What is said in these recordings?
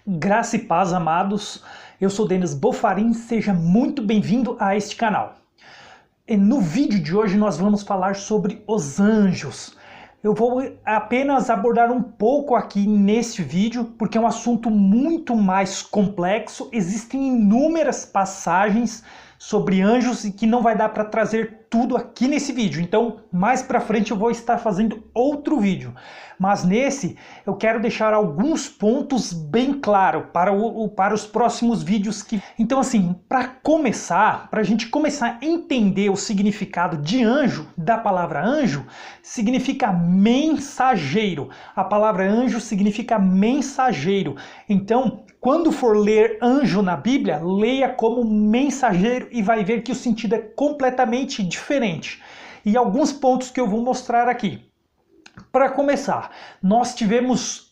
Graça e paz, amados. Eu sou Denis Bofarin, seja muito bem-vindo a este canal. E no vídeo de hoje nós vamos falar sobre os anjos. Eu vou apenas abordar um pouco aqui neste vídeo, porque é um assunto muito mais complexo. Existem inúmeras passagens sobre anjos e que não vai dar para trazer tudo aqui nesse vídeo. Então, mais para frente eu vou estar fazendo outro vídeo. Mas nesse, eu quero deixar alguns pontos bem claros para os próximos vídeos. Então, assim, para começar, para a gente começar a entender o significado de anjo, da palavra anjo, significa mensageiro. A palavra anjo significa mensageiro. Então, quando for ler anjo na Bíblia, leia como mensageiro e vai ver que o sentido é completamente diferente. E alguns pontos que eu vou mostrar aqui. Para começar, nós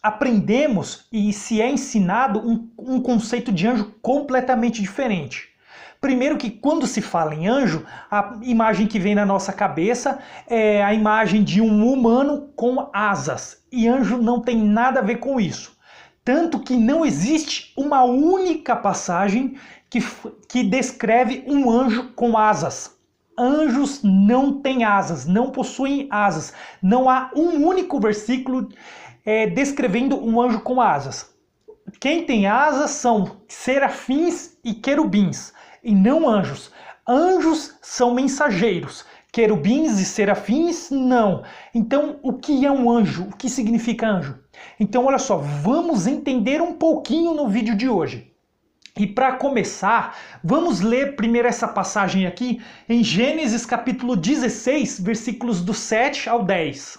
aprendemos e se é ensinado um conceito de anjo completamente diferente. Primeiro que quando se fala em anjo, a imagem que vem na nossa cabeça é a imagem de um humano com asas. E anjo não tem nada a ver com isso. Tanto que não existe uma única passagem que descreve um anjo com asas. Anjos não têm asas, não possuem asas. Não há um único versículo descrevendo um anjo com asas. Quem tem asas são serafins e querubins, e não anjos. Anjos são mensageiros. Querubins e serafins, não. Então, o que é um anjo? O que significa anjo? Então, olha só, vamos entender um pouquinho no vídeo de hoje. E para começar, vamos ler primeiro essa passagem aqui em Gênesis capítulo 16, versículos do 7 ao 10.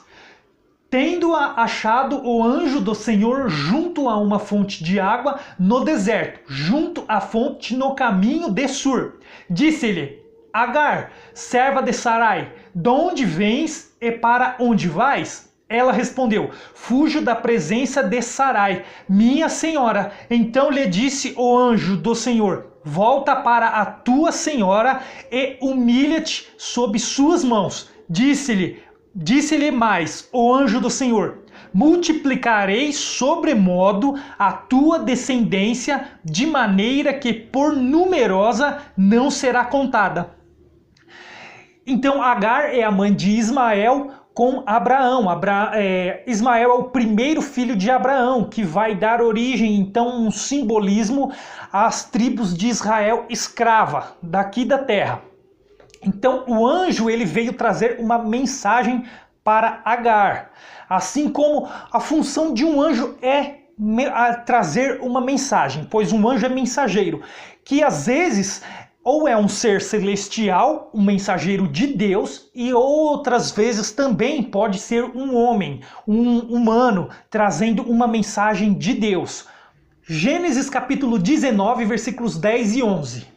Tendo achado o anjo do Senhor junto a uma fonte de água no deserto, junto à fonte no caminho de Sur, disse-lhe: Agar, serva de Sarai, de onde vens e para onde vais? Ela respondeu: Fujo da presença de Sarai, minha senhora. Então lhe disse o anjo do Senhor: Volta para a tua senhora e humilha-te sob suas mãos. Disse-lhe mais o anjo do Senhor: Multiplicarei sobremodo a tua descendência, de maneira que por numerosa não será contada. Então Agar é a mãe de Ismael com Abraão. Ismael é o primeiro filho de Abraão, que vai dar origem, então, um simbolismo às tribos de Israel escrava, daqui da terra. Então, o anjo ele veio trazer uma mensagem para Agar. Assim como a função de um anjo é trazer uma mensagem, pois um anjo é mensageiro, que às vezes ou é um ser celestial, um mensageiro de Deus, e outras vezes também pode ser um homem, um humano, trazendo uma mensagem de Deus. Gênesis capítulo 19, versículos 10 e 11.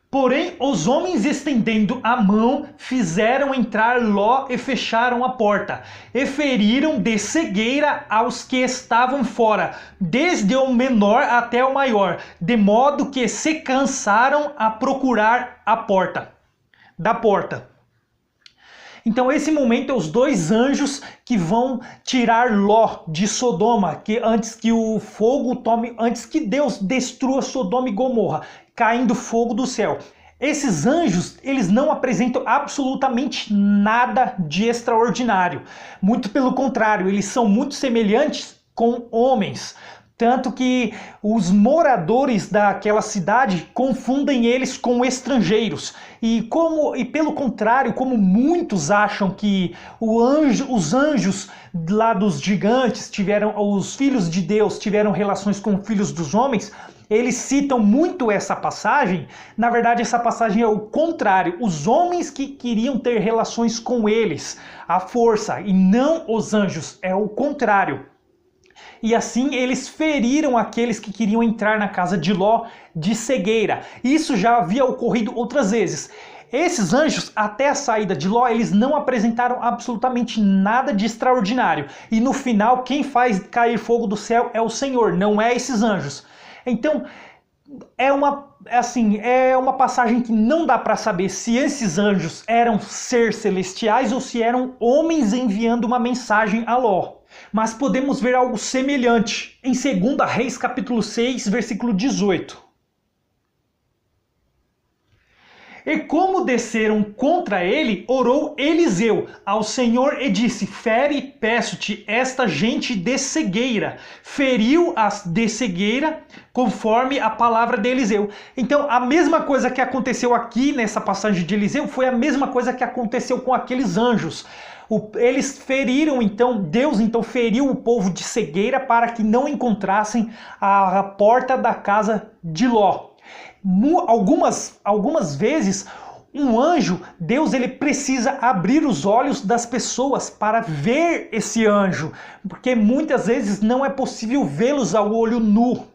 Porém, os homens estendendo a mão, fizeram entrar Ló e fecharam a porta, e feriram de cegueira aos que estavam fora, desde o menor até o maior, de modo que se cansaram a procurar da porta. Então esse momento é os dois anjos que vão tirar Ló de Sodoma, antes que Deus destrua Sodoma e Gomorra, caindo fogo do céu. Esses anjos, eles não apresentam absolutamente nada de extraordinário. Muito pelo contrário, eles são muito semelhantes com homens. Tanto que os moradores daquela cidade confundem eles com estrangeiros. E pelo contrário, como muitos acham que os anjos lá dos gigantes os filhos de Deus tiveram relações com filhos dos homens, eles citam muito essa passagem. Na verdade, essa passagem é o contrário. Os homens que queriam ter relações com eles, à força, e não os anjos. É o contrário. E assim eles feriram aqueles que queriam entrar na casa de Ló de cegueira. Isso já havia ocorrido outras vezes. Esses anjos, até a saída de Ló, eles não apresentaram absolutamente nada de extraordinário. E no final, quem faz cair fogo do céu é o Senhor, não é esses anjos. Então, é uma passagem que não dá para saber se esses anjos eram seres celestiais ou se eram homens enviando uma mensagem a Ló. Mas podemos ver algo semelhante em 2 Reis capítulo 6, versículo 18. E como desceram contra ele, orou Eliseu ao Senhor e disse: fere, peço-te, esta gente de cegueira. Feriu-as de cegueira, conforme a palavra de Eliseu. Então, a mesma coisa que aconteceu aqui nessa passagem de Eliseu foi a mesma coisa que aconteceu com aqueles anjos. Eles feriram, então, Deus então feriu o povo de cegueira para que não encontrassem a porta da casa de Ló. Algumas vezes, um anjo, Deus ele precisa abrir os olhos das pessoas para ver esse anjo, porque muitas vezes não é possível vê-los ao olho nu.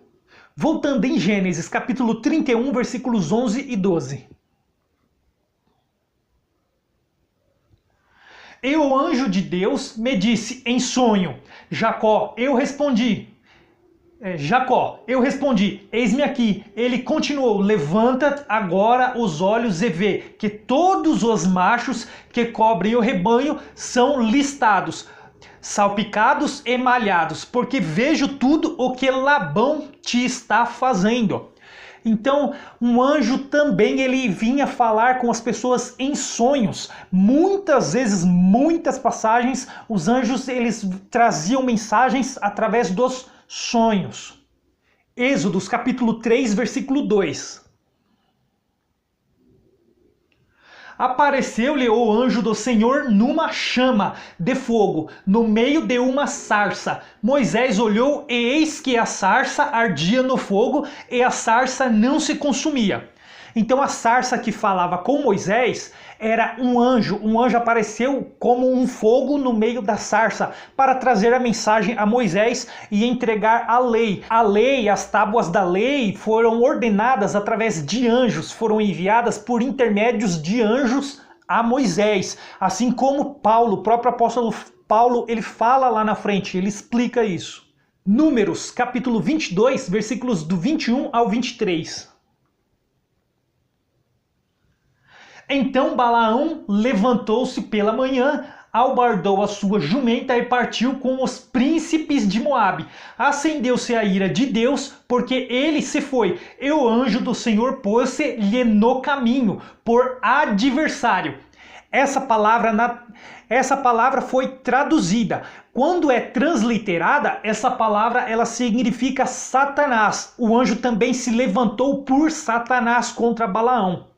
Voltando em Gênesis, capítulo 31, versículos 11 e 12. E o anjo de Deus me disse em sonho: Jacó, eu respondi, eis-me aqui. Ele continuou: levanta agora os olhos e vê que todos os machos que cobrem o rebanho são listados, salpicados e malhados, porque vejo tudo o que Labão te está fazendo. Então, um anjo também ele vinha falar com as pessoas em sonhos. Muitas vezes, muitas passagens, os anjos eles traziam mensagens através dos sonhos. Êxodos capítulo 3, versículo 2. Apareceu-lhe o anjo do Senhor numa chama de fogo, no meio de uma sarça. Moisés olhou e eis que a sarça ardia no fogo e a sarça não se consumia. Então a sarça que falava com Moisés era um anjo. Um anjo apareceu como um fogo no meio da sarça para trazer a mensagem a Moisés e entregar a lei. A lei, as tábuas da lei foram ordenadas através de anjos, foram enviadas por intermédios de anjos a Moisés. Assim como Paulo, o próprio apóstolo Paulo, ele fala lá na frente, ele explica isso. Números, capítulo 22, versículos do 21 ao 23. Então Balaão levantou-se pela manhã, albardou a sua jumenta e partiu com os príncipes de Moabe. Acendeu-se a ira de Deus, porque ele se foi, e o anjo do Senhor pôs-se-lhe no caminho, por adversário. Essa palavra foi traduzida. Quando é transliterada, essa palavra ela significa Satanás. O anjo também se levantou por Satanás contra Balaão.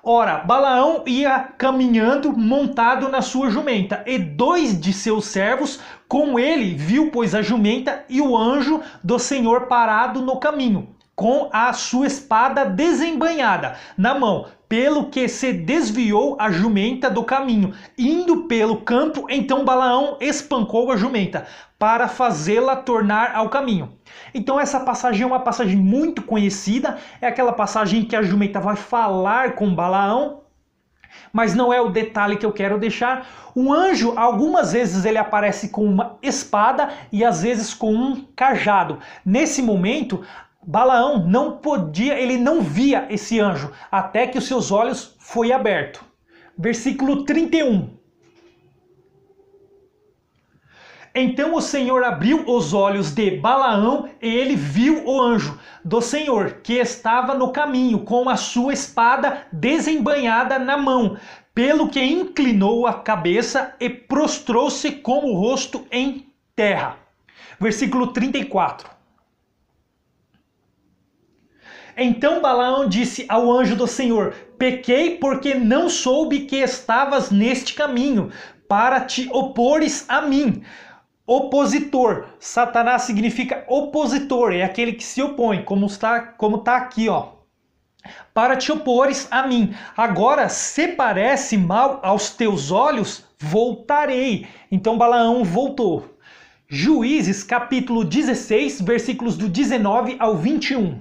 Ora, Balaão ia caminhando montado na sua jumenta, e 2 de seus servos com ele viu, pois, a jumenta e o anjo do Senhor parado no caminho, com a sua espada desembainhada na mão, pelo que se desviou a jumenta do caminho, indo pelo campo. Então Balaão espancou a jumenta, para fazê-la tornar ao caminho. Então essa passagem é uma passagem muito conhecida, é aquela passagem que a jumenta vai falar com Balaão, mas não é o detalhe que eu quero deixar. Um anjo, algumas vezes ele aparece com uma espada e às vezes com um cajado. Nesse momento, Balaão ele não via esse anjo, até que os seus olhos foi aberto. Versículo 31. Então o Senhor abriu os olhos de Balaão e ele viu o anjo do Senhor, que estava no caminho, com a sua espada desembainhada na mão, pelo que inclinou a cabeça e prostrou-se com o rosto em terra. Versículo 34. Então Balaão disse ao anjo do Senhor: pequei porque não soube que estavas neste caminho, para te opores a mim. Opositor. Satanás significa opositor, é aquele que se opõe, como está aqui, ó. Para te opores a mim. Agora, se parece mal aos teus olhos, voltarei. Então Balaão voltou. Juízes, capítulo 16, versículos do 19 ao 21.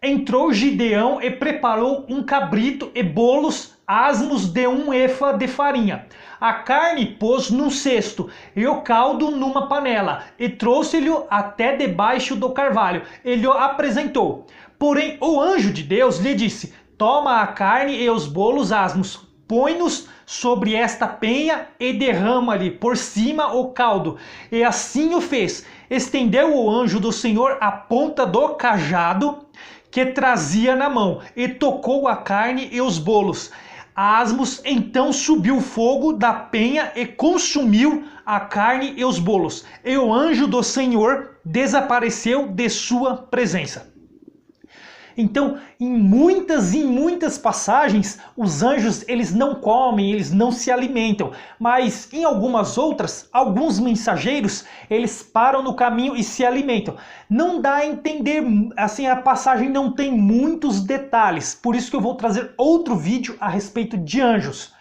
Entrou Gideão e preparou um cabrito e bolos asmos de 1 efa de farinha. A carne pôs num cesto e o caldo numa panela, e trouxe-lhe até debaixo do carvalho. Ele o apresentou. Porém o anjo de Deus lhe disse: toma a carne e os bolos asmos, põe-nos sobre esta penha e derrama-lhe por cima o caldo. E assim o fez. Estendeu o anjo do Senhor a ponta do cajado que trazia na mão, e tocou a carne e os bolos asmos. Então subiu o fogo da penha e consumiu a carne e os bolos. E o anjo do Senhor desapareceu de sua presença. Então, em muitas passagens, os anjos eles não comem, eles não se alimentam, mas em algumas outras, alguns mensageiros, eles param no caminho e se alimentam. Não dá a entender, assim, a passagem não tem muitos detalhes, por isso que eu vou trazer outro vídeo a respeito de anjos.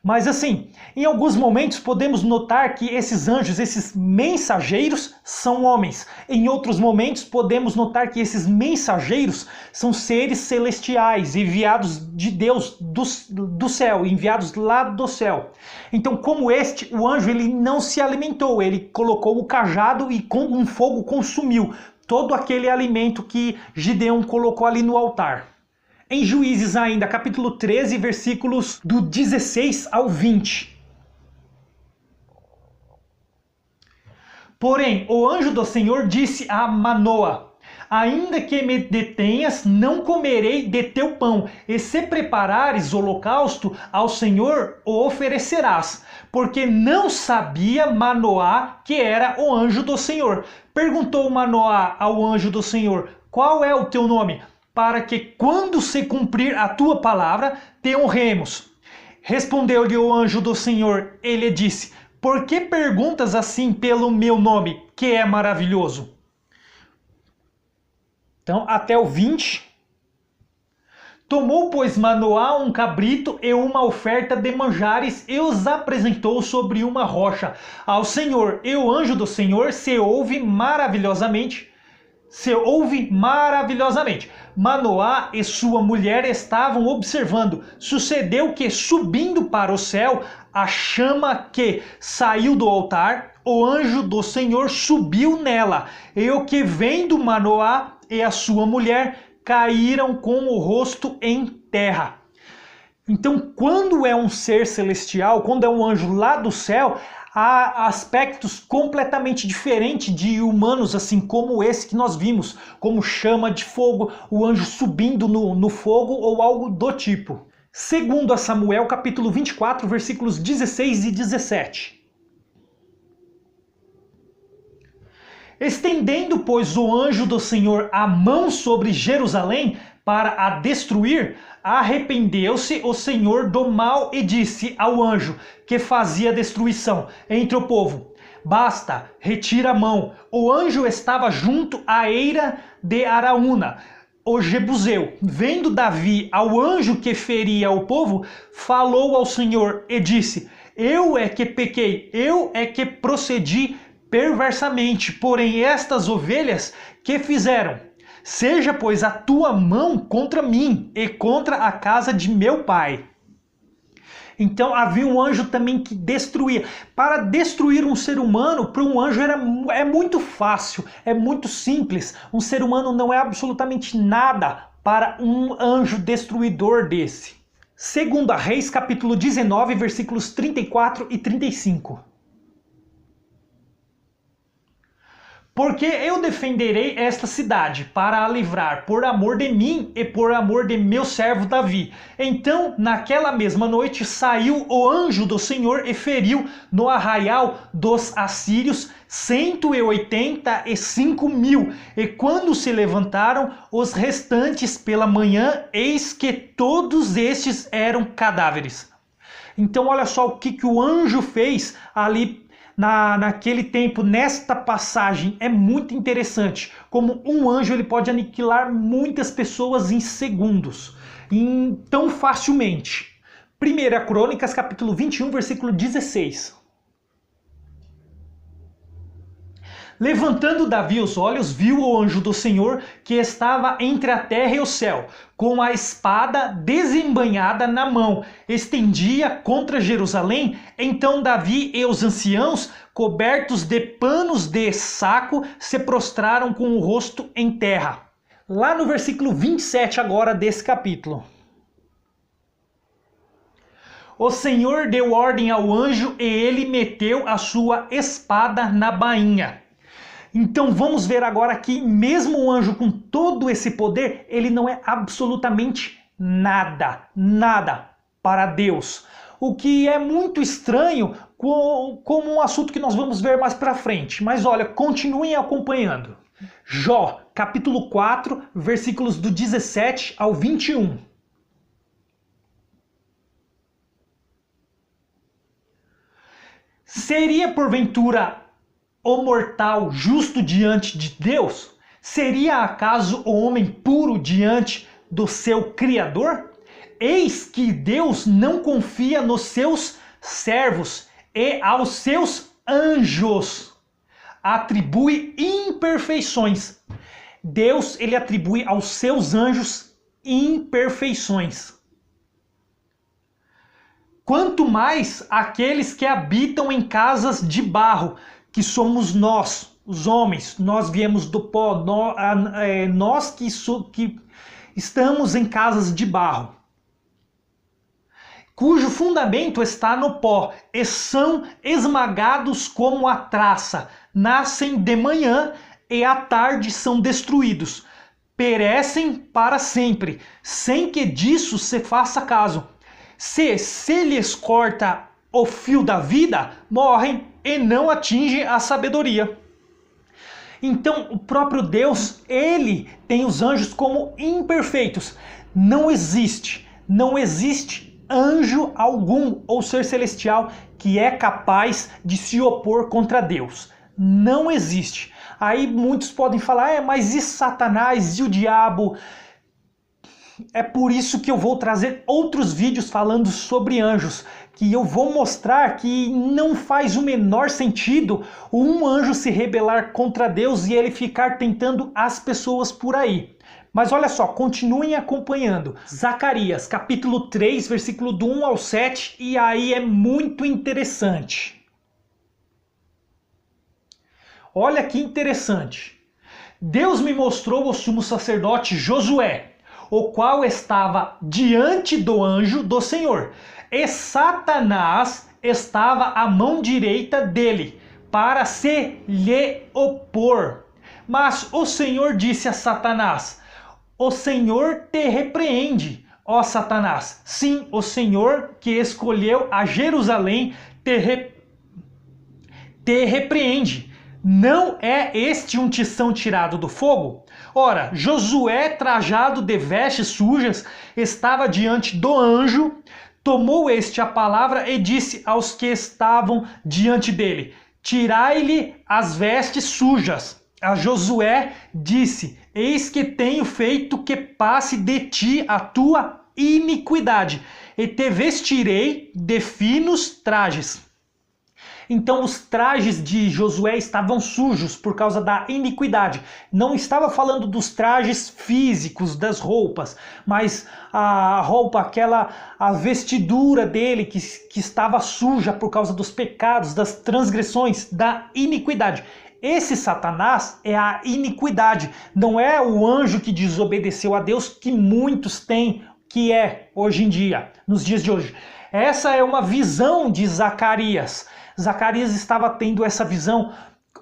Mas assim, em alguns momentos podemos notar que esses anjos, esses mensageiros, são homens. Em outros momentos podemos notar que esses mensageiros são seres celestiais, enviados de Deus do céu, enviados lá do céu. Então, como o anjo ele não se alimentou, ele colocou o cajado e com um fogo consumiu todo aquele alimento que Gideão colocou ali no altar. Em Juízes ainda, capítulo 13, versículos do 16 ao 20. Porém, o anjo do Senhor disse a Manoa: ainda que me detenhas, não comerei de teu pão, e se preparares holocausto ao Senhor, o oferecerás. Porque não sabia Manoá que era o anjo do Senhor. Perguntou Manoá ao anjo do Senhor: qual é o teu nome? Para que quando se cumprir a tua palavra, te honremos. Respondeu-lhe o anjo do Senhor, ele disse: por que perguntas assim pelo meu nome, que é maravilhoso? Então, até o 20. Tomou, pois, Manoá um cabrito e uma oferta de manjares e os apresentou sobre uma rocha ao Senhor. E o anjo do Senhor se ouve maravilhosamente. Manoá e sua mulher estavam observando. Sucedeu que, subindo para o céu, a chama que saiu do altar, o anjo do Senhor subiu nela. E o que vendo Manoá e a sua mulher caíram com o rosto em terra. Então, quando é um ser celestial, quando é um anjo lá do céu, há aspectos completamente diferentes de humanos, assim como esse que nós vimos, como chama de fogo, o anjo subindo no fogo ou algo do tipo. Segundo a Samuel, capítulo 24, versículos 16 e 17. Estendendo, pois, o anjo do Senhor a mão sobre Jerusalém para a destruir, arrependeu-se o Senhor do mal e disse ao anjo que fazia destruição entre o povo: basta, retira a mão. O anjo estava junto à eira de Araúna, o Jebuseu. Vendo Davi ao anjo que feria o povo, falou ao Senhor e disse: eu é que pequei, eu é que procedi perversamente, porém estas ovelhas que fizeram? Seja, pois, a tua mão contra mim e contra a casa de meu pai. Então havia um anjo também que destruía. Para destruir um ser humano, para um anjo é muito fácil, é muito simples. Um ser humano não é absolutamente nada para um anjo destruidor desse. Segundo a Reis, capítulo 19, versículos 34 e 35. Porque eu defenderei esta cidade para a livrar por amor de mim e por amor de meu servo Davi. Então, naquela mesma noite, saiu o anjo do Senhor e feriu no arraial dos assírios 185.000. E quando se levantaram os restantes pela manhã, eis que todos estes eram cadáveres. Então, olha só o que o anjo fez ali naquele tempo, nesta passagem. É muito interessante como um anjo ele pode aniquilar muitas pessoas em segundos, tão facilmente. 1 Crônicas, capítulo 21, versículo 16. Levantando Davi os olhos, viu o anjo do Senhor que estava entre a terra e o céu, com a espada desembainhada na mão, estendia contra Jerusalém. Então Davi e os anciãos, cobertos de panos de saco, se prostraram com o rosto em terra. Lá no versículo 27 agora desse capítulo. O Senhor deu ordem ao anjo e ele meteu a sua espada na bainha. Então vamos ver agora que mesmo o anjo com todo esse poder, ele não é absolutamente nada para Deus. O que é muito estranho, como um assunto que nós vamos ver mais para frente. Mas olha, continuem acompanhando. Jó, capítulo 4, versículos do 17 ao 21. Seria porventura o mortal justo diante de Deus? Seria acaso o homem puro diante do seu Criador? Eis que Deus não confia nos seus servos e aos seus anjos atribui imperfeições. Deus, ele atribui aos seus anjos imperfeições. Quanto mais aqueles que habitam em casas de barro, que somos nós, os homens, nós viemos do pó, nós que estamos em casas de barro, cujo fundamento está no pó, e são esmagados como a traça, nascem de manhã e à tarde são destruídos, perecem para sempre, sem que disso se faça caso. Se lhes corta o fio da vida, morrem e não atingem a sabedoria. Então, o próprio Deus, ele tem os anjos como imperfeitos. Não existe anjo algum ou ser celestial que é capaz de se opor contra Deus. Não existe. Aí muitos podem falar, mas e Satanás e o diabo? É por isso que eu vou trazer outros vídeos falando sobre anjos, que eu vou mostrar que não faz o menor sentido um anjo se rebelar contra Deus e ele ficar tentando as pessoas por aí. Mas olha só, continuem acompanhando. Zacarias, capítulo 3, versículo do 1 ao 7, e aí é muito interessante. Olha que interessante. Deus me mostrou o sumo sacerdote Josué, o qual estava diante do anjo do Senhor, e Satanás estava à mão direita dele, para se lhe opor. Mas o Senhor disse a Satanás: o Senhor te repreende, ó Satanás. Sim, o Senhor que escolheu a Jerusalém te repreende. Não é este um tição tirado do fogo? Ora, Josué, trajado de vestes sujas, estava diante do anjo, tomou este a palavra e disse aos que estavam diante dele: tirai-lhe as vestes sujas. A Josué disse: eis que tenho feito que passe de ti a tua iniquidade, e te vestirei de finos trajes. Então os trajes de Josué estavam sujos por causa da iniquidade. Não estava falando dos trajes físicos, das roupas, mas a roupa, a vestidura dele que estava suja por causa dos pecados, das transgressões, da iniquidade. Esse Satanás é a iniquidade, não é o anjo que desobedeceu a Deus, que muitos têm, que é hoje em dia, nos dias de hoje. Essa é uma visão de Zacarias. Zacarias estava tendo essa visão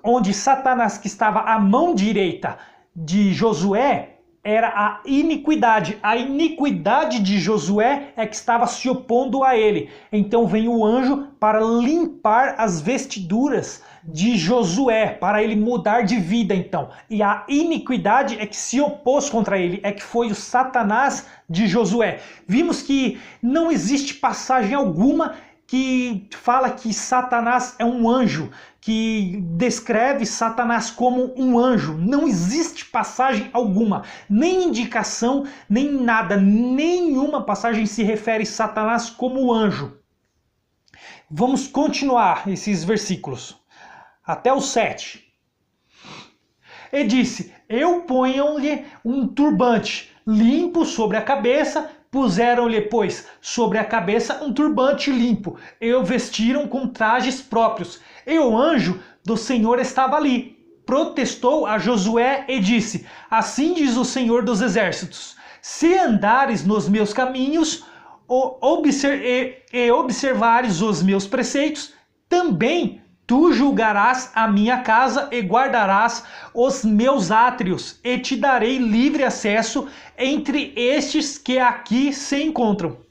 onde Satanás, que estava à mão direita de Josué, era a iniquidade. A iniquidade de Josué é que estava se opondo a ele. Então vem o anjo para limpar as vestiduras de Josué, para ele mudar de vida então. E a iniquidade é que se opôs contra ele, é que foi o Satanás de Josué. Vimos que não existe passagem alguma que fala que Satanás é um anjo, que descreve Satanás como um anjo. Não existe passagem alguma, nem indicação, nem nada, nenhuma passagem se refere a Satanás como anjo. Vamos continuar esses versículos, até o 7. E disse: eu ponho-lhe um turbante limpo sobre a cabeça. Puseram-lhe, pois, sobre a cabeça um turbante limpo, e o vestiram com trajes próprios. E o anjo do Senhor estava ali. Protestou a Josué e disse: assim diz o Senhor dos Exércitos: se andares nos meus caminhos, observares os meus preceitos, também tu julgarás a minha casa e guardarás os meus átrios, e te darei livre acesso entre estes que aqui se encontram.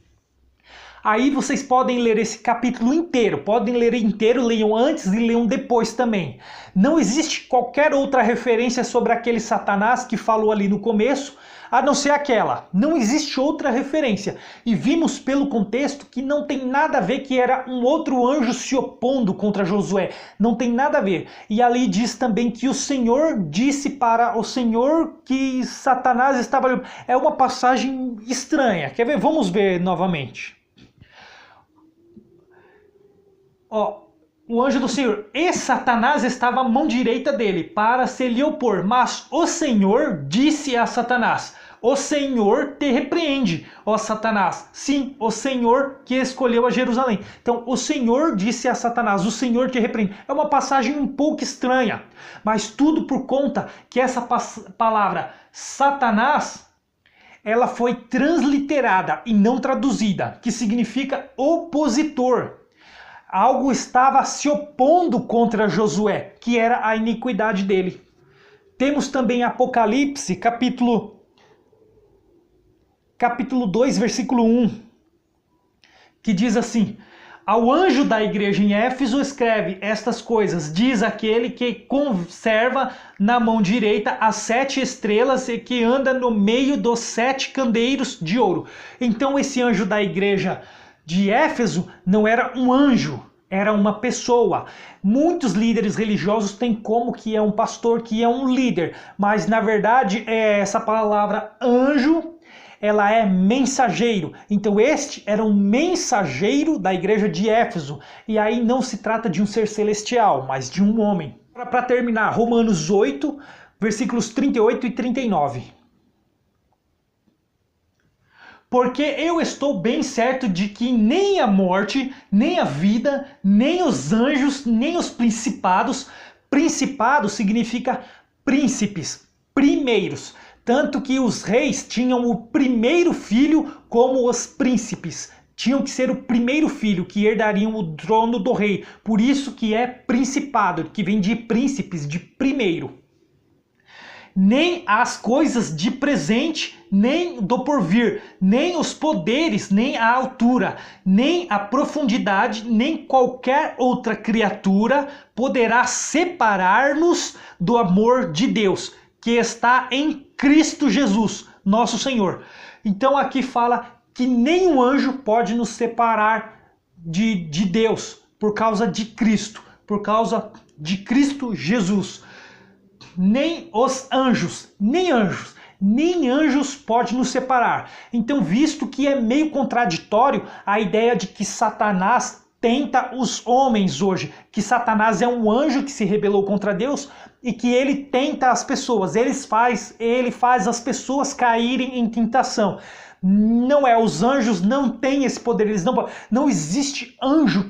Aí vocês podem ler esse capítulo inteiro, podem ler inteiro, leiam antes e leiam depois também. Não existe qualquer outra referência sobre aquele Satanás que falou ali no começo, a não ser aquela. Não existe outra referência. E vimos pelo contexto que não tem nada a ver, que era um outro anjo se opondo contra Josué. Não tem nada a ver. E ali diz também que o Senhor disse para o Senhor que Satanás estava... É uma passagem estranha. Quer ver? Vamos ver novamente. Ó, o anjo do Senhor, e Satanás estava à mão direita dele, para se lhe opor. Mas o Senhor disse a Satanás: o Senhor te repreende, ó Satanás. Sim, o Senhor que escolheu a Jerusalém. Então, o Senhor disse a Satanás: o Senhor te repreende. É uma passagem um pouco estranha, mas tudo por conta que essa palavra Satanás, ela foi transliterada e não traduzida, que significa opositor. Algo estava se opondo contra Josué, que era a iniquidade dele. Temos também Apocalipse, capítulo 2, versículo 1, que diz assim: ao anjo da igreja em Éfeso escreve estas coisas, diz aquele que conserva na mão direita as 7 estrelas e que anda no meio dos 7 candeiros de ouro. Então esse anjo da igreja de Éfeso não era um anjo, era uma pessoa. Muitos líderes religiosos têm como que é um pastor, que é um líder, mas na verdade essa palavra anjo, ela é mensageiro. Então este era um mensageiro da igreja de Éfeso, e aí não se trata de um ser celestial, mas de um homem. Para terminar, Romanos 8, versículos 38 e 39. Porque eu estou bem certo de que nem a morte, nem a vida, nem os anjos, nem os principados, principado significa príncipes, primeiros, tanto que os reis tinham o primeiro filho como os príncipes, tinham que ser o primeiro filho que herdariam o trono do rei, por isso que é principado, que vem de príncipes, de primeiro. Nem as coisas de presente, nem do porvir, nem os poderes, nem a altura, nem a profundidade, nem qualquer outra criatura poderá separar-nos do amor de Deus, que está em Cristo Jesus, nosso Senhor. Então aqui fala que nenhum anjo pode nos separar de Deus, por causa de Cristo, por causa de Cristo Jesus. Nem os anjos, nem anjos podem nos separar. Então, visto que é meio contraditório a ideia de que Satanás tenta os homens hoje, que Satanás é um anjo que se rebelou contra Deus e que ele tenta as pessoas, ele faz as pessoas caírem em tentação. Não é, os anjos não têm esse poder, eles não existe anjo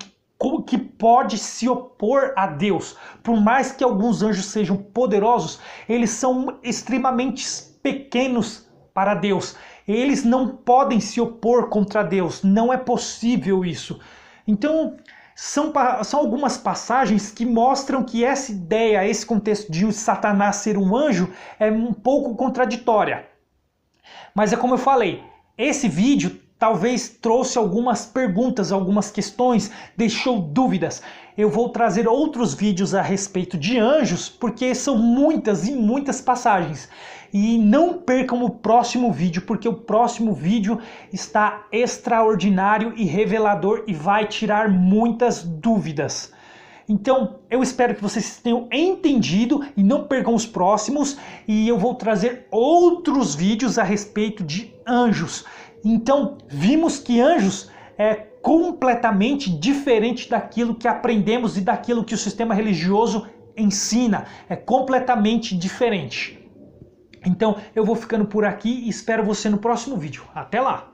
que pode se opor a Deus. Por mais que alguns anjos sejam poderosos, eles são extremamente pequenos para Deus. Eles não podem se opor contra Deus, não é possível isso. Então, são algumas passagens que mostram que essa ideia, esse contexto de Satanás ser um anjo é um pouco contraditória. Mas é como eu falei, esse vídeo talvez trouxe algumas perguntas, algumas questões, deixou dúvidas. Eu vou trazer outros vídeos a respeito de anjos, porque são muitas e muitas passagens. E não percam o próximo vídeo, porque o próximo vídeo está extraordinário e revelador e vai tirar muitas dúvidas. Então, eu espero que vocês tenham entendido e não percam os próximos. E eu vou trazer outros vídeos a respeito de anjos. Então, vimos que anjos é completamente diferente daquilo que aprendemos e daquilo que o sistema religioso ensina. É completamente diferente. Então, eu vou ficando por aqui e espero você no próximo vídeo. Até lá!